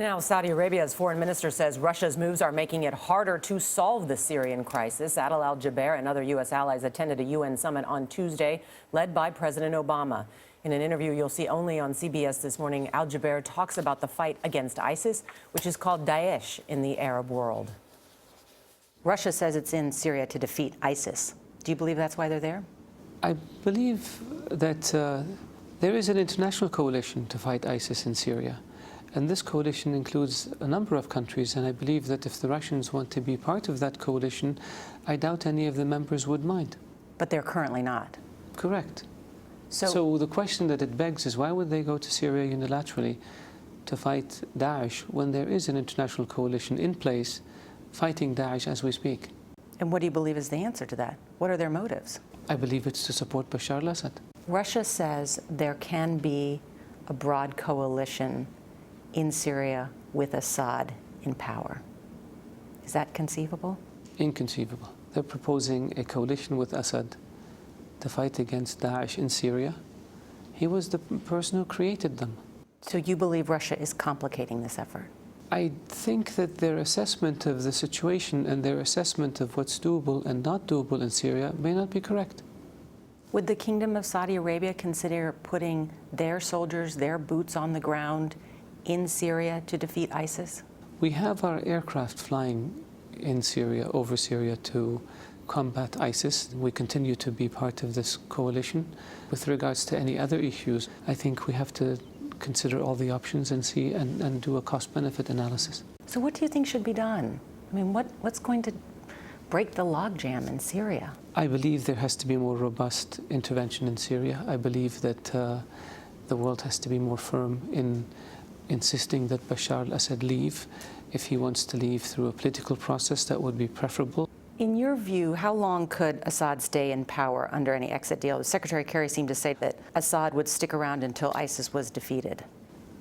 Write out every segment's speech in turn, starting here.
Now, Saudi Arabia's foreign minister says Russia's moves are making it harder to solve the Syrian crisis. Adel al-Jubeir and other U.S. allies attended a UN summit on Tuesday, led by President Obama. In an interview you'll see only on CBS This Morning, al-Jubeir talks about the fight against ISIS, which is called Daesh in the Arab world. Russia says it's in Syria to defeat ISIS. Do you believe that's why they're there? I believe that there is an international coalition to fight ISIS in Syria. And this coalition includes a number of countries, and I believe that if the Russians want to be part of that coalition, I doubt any of the members would mind. But they're currently not. Correct. So the question that it begs is, why would they go to Syria unilaterally to fight Daesh when there is an international coalition in place fighting Daesh as we speak? And what do you believe is the answer to that? What are their motives? I believe it's to support Bashar al-Assad. Russia says there can be a broad coalition in Syria with Assad in power. Is that conceivable? Inconceivable. They're proposing a coalition with Assad to fight against Daesh in Syria. He was the person who created them. So you believe Russia is complicating this effort? I think that their assessment of the situation and their assessment of what's doable and not doable in Syria may not be correct. Would the Kingdom of Saudi Arabia consider putting their soldiers, their boots on the ground in Syria to defeat ISIS? We have our aircraft flying in Syria, over Syria, to combat ISIS. We continue to be part of this coalition. With regards to any other issues, I think we have to consider all the options and see and do a cost-benefit analysis. So what do you think should be done? I mean, what's going to break the logjam in Syria? I believe there has to be more robust intervention in Syria. I believe that the world has to be more firm in insisting that Bashar al-Assad leave. If he wants to leave through a political process, that would be preferable. In your view, how long could Assad stay in power under any exit deal? Secretary Kerry seemed to say that Assad would stick around until ISIS was defeated.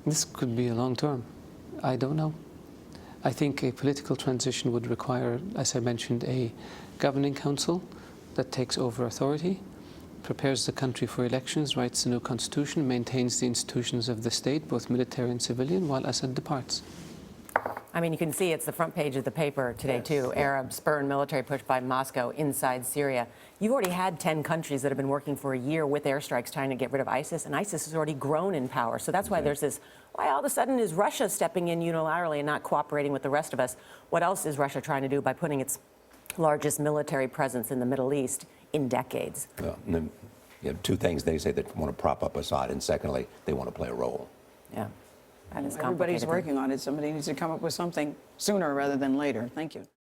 This could be a long term. I don't know. I think a political transition would require, as I mentioned, a governing council that takes over authority, prepares the country for elections, writes a new constitution, maintains the institutions of the state, both military and civilian, while Assad departs. I mean, you can see it's the front page of the paper today, too. Arab spurn military push by Moscow inside Syria. You've already had 10 countries that have been working for a year with airstrikes trying to get rid of ISIS, and ISIS has already grown in power. So that's why there's this, why all of a sudden is Russia stepping in unilaterally and not cooperating with the rest of us? What else is Russia trying to do by putting its largest military presence in the Middle East in decades? Well, you have two things. They say they want to prop up Assad, and secondly, they want to play a role. Yeah, that is complicated. Everybody's working on it. Somebody needs to come up with something sooner rather than later. Thank you.